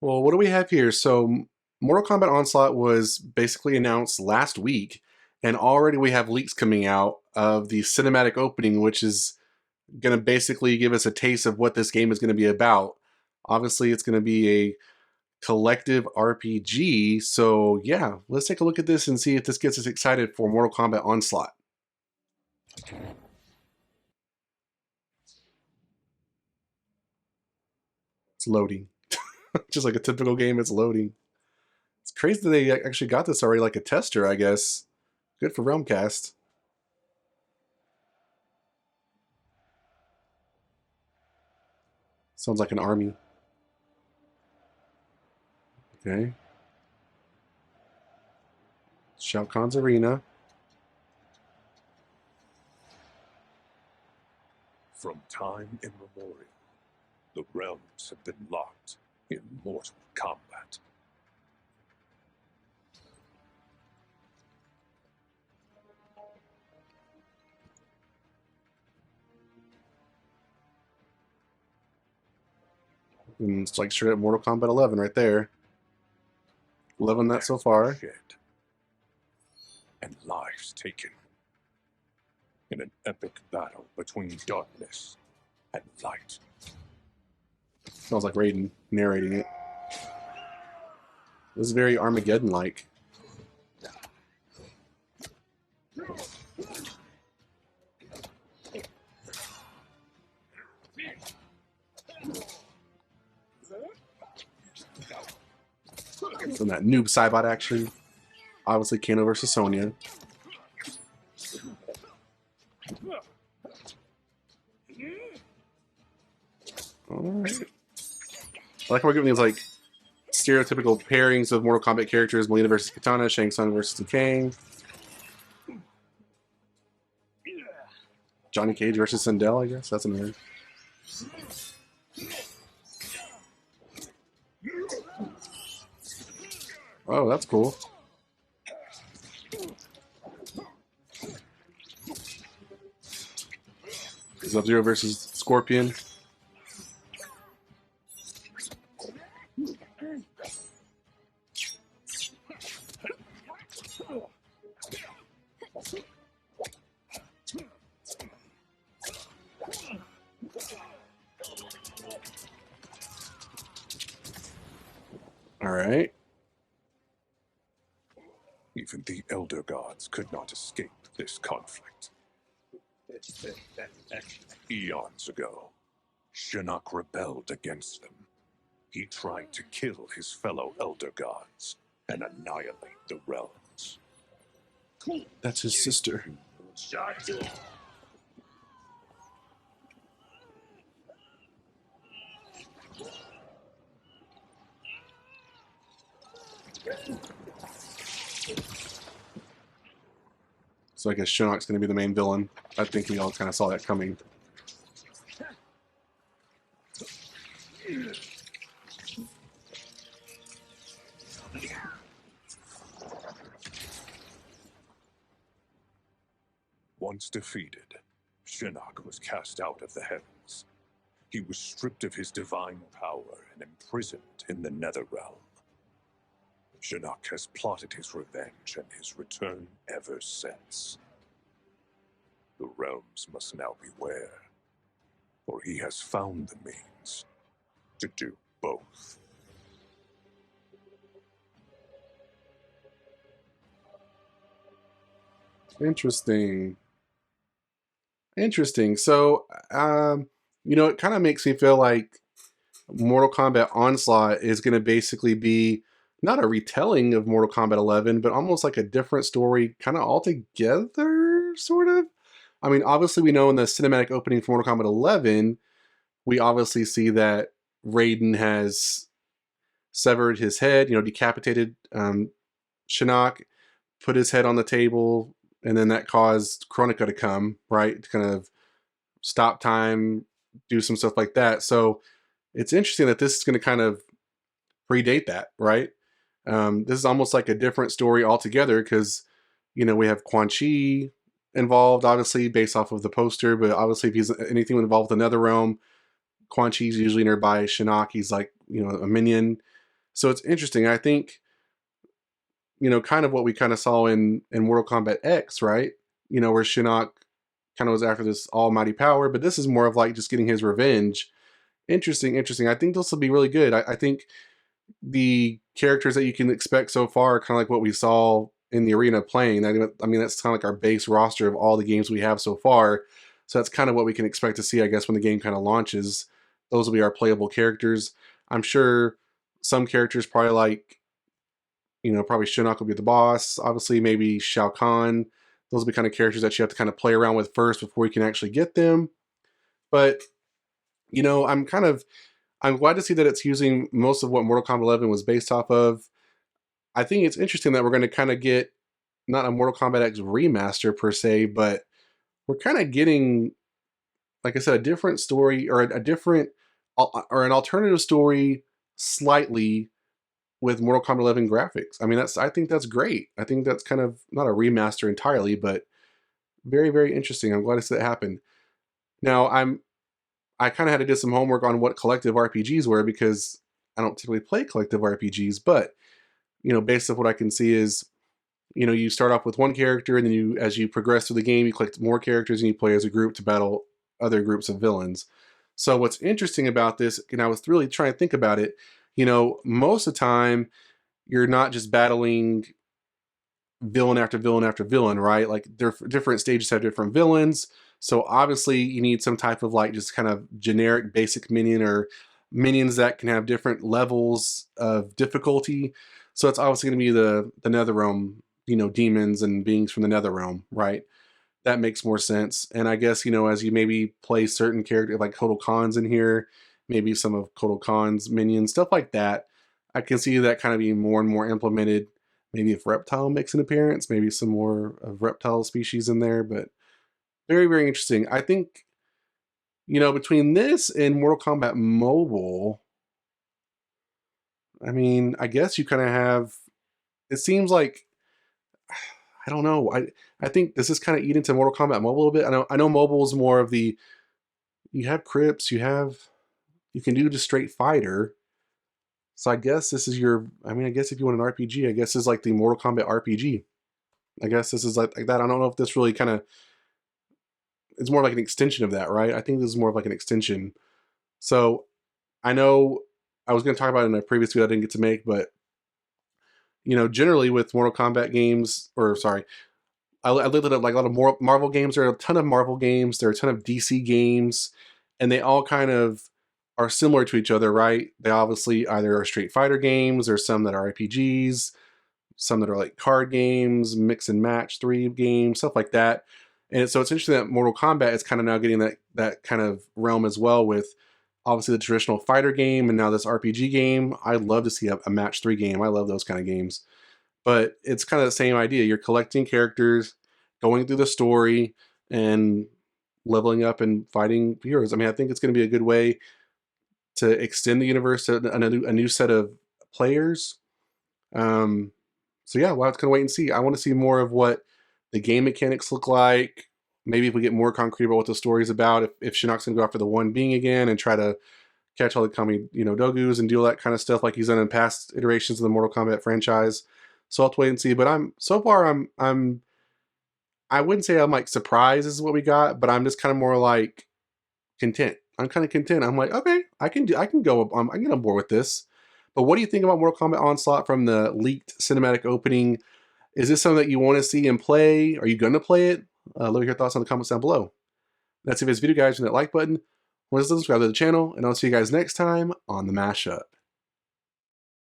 Well, what do we have here? So, Mortal Kombat Onslaught was basically announced last week, and already we have leaks coming out of the cinematic opening, which is going to basically give us a taste of what this game is going to be about. Obviously, it's going to be a collective RPG. So, yeah, let's take a look at this and see if this gets us excited for Mortal Kombat Onslaught. It's loading. Just like a typical game, it's loading. It's crazy that they actually got this already like a tester, I guess. Good for Realmcast. Sounds like an army. Okay. Shao Kahn's Arena. From time immemorial, the realms have been locked in mortal combat. And it's like straight up Mortal Kombat 11 right there. Loving that so far. Shed and lives taken in an epic battle between darkness and light. Sounds like Raiden narrating it. This is very Armageddon-like. From that noob Cybot action. Obviously Kano versus Sonya. Alright. I like how we're giving these like stereotypical pairings of Mortal Kombat characters: Mileena versus Kitana, Shang Tsung versus Liu Kang, Johnny Cage versus Sindel, I guess. That's another. Oh, that's cool. Sub-Zero versus Scorpion. All right. Even the Elder Gods could not escape this conflict. Eons ago, Shinnok rebelled against them. He tried to kill his fellow Elder Gods and annihilate the realms. That's his sister. So I guess Shinnok's going to be the main villain. I think we all kind of saw that coming. Once defeated, Shinnok was cast out of the heavens. He was stripped of his divine power and imprisoned in the Netherrealm. Shinnok has plotted his revenge and his return ever since. The realms must now beware, for he has found the means to do both. Interesting. Interesting. So, it kind of makes me feel like Mortal Kombat Onslaught is going to basically be not a retelling of Mortal Kombat 11, but almost like a different story, kind of altogether, sort of. I mean, obviously, we know in the cinematic opening for Mortal Kombat 11, we obviously see that Raiden has severed his head, decapitated Shinnok, put his head on the table, and then that caused Kronika to come, right? To kind of stop time, do some stuff like that. So it's interesting that this is going to kind of predate that, right? This is almost like a different story altogether because, we have Quan Chi involved, obviously, based off of the poster, but obviously if he's anything involved with another realm, Quan Chi's usually nearby Shinnok. He's like, a minion. So it's interesting. I think, kind of what we kind of saw in Mortal Kombat X, right? Where Shinnok kind of was after this almighty power, but this is more of like just getting his revenge. Interesting, interesting. I think this will be really good. I think the characters that you can expect so far are kind of like what we saw in the arena playing. I mean, that's kind of like our base roster of all the games we have so far. So that's kind of what we can expect to see, I guess, when the game kind of launches. Those will be our playable characters. I'm sure some characters probably like, probably Shinnok will be the boss. Obviously, maybe Shao Kahn. Those will be kind of characters that you have to kind of play around with first before you can actually get them. But, I'm glad to see that it's using most of what Mortal Kombat 11 was based off of. I think it's interesting that we're going to kind of get not a Mortal Kombat X remaster per se, but we're kind of getting, like I said, a different story or a different or an alternative story slightly with Mortal Kombat 11 graphics. I mean, I think that's great. I think that's kind of not a remaster entirely, but very, very interesting. I'm glad to see that happen. Now, I kind of had to do some homework on what collective RPGs were because I don't typically play collective RPGs, but based on what I can see is, you start off with one character and then as you progress through the game, you collect more characters and you play as a group to battle other groups of villains. So what's interesting about this, and I was really trying to think about it, most of the time you're not just battling villain after villain after villain, right? Like different stages have different villains. So obviously you need some type of like just kind of generic basic minion or minions that can have different levels of difficulty. So it's obviously going to be the Netherrealm, demons and beings from the Netherrealm, right? That makes more sense. And I guess, as you maybe play certain characters like Kotal Khan's in here, maybe some of Kotal Khan's minions, stuff like that, I can see that kind of being more and more implemented. Maybe if Reptile makes an appearance, maybe some more of Reptile species in there, but very, very interesting. I think, between this and Mortal Kombat Mobile, I mean, I guess you kind of have, it seems like, I don't know. I think this is kind of eating into Mortal Kombat Mobile a little bit. I know mobile is more of the, you have Crips, you can do just straight fighter. So I guess this is I guess if you want an RPG, I guess this is like the Mortal Kombat RPG. I guess this is like that. I don't know if this really kind of, it's more like an extension of that, right? I think this is more of like an extension. So I know I was going to talk about it in a previous video I didn't get to make, but generally with Mortal Kombat games, or sorry, I looked at like a lot of more Marvel games. There are a ton of Marvel games. There are a ton of DC games, and they all kind of are similar to each other, right? They obviously either are Street Fighter games, or some that are RPGs, some that are like card games, mix and match 3 games, stuff like that. And so it's interesting that Mortal Kombat is kind of now getting that kind of realm as well, with obviously the traditional fighter game and now this RPG game. I'd love to see a match 3 game. I love those kind of games. But it's kind of the same idea. You're collecting characters, going through the story, and leveling up and fighting heroes. I mean, I think it's going to be a good way to extend the universe to a new set of players. Um, so yeah, we'll have to kind of wait and see. I want to see more of what the game mechanics look like. Maybe if we get more concrete about what the story is about, if Shinnok's going to go after the one being again and try to catch all the Kami, Dogus and do all that kind of stuff like he's done in past iterations of the Mortal Kombat franchise. So I'll have to wait and see. But I wouldn't say I'm like surprised this is what we got, but I'm just kind of more like content. I'm kind of content. I'm like, okay, I can go, I can get on board with this. But what do you think about Mortal Kombat Onslaught from the leaked cinematic opening? Is this something that you want to see and play? Are you going to play it? Let me hear your thoughts in the comments down below. That's it for this video, guys. Hit that like button. Want to subscribe to the channel, and I'll see you guys next time on the Mashup.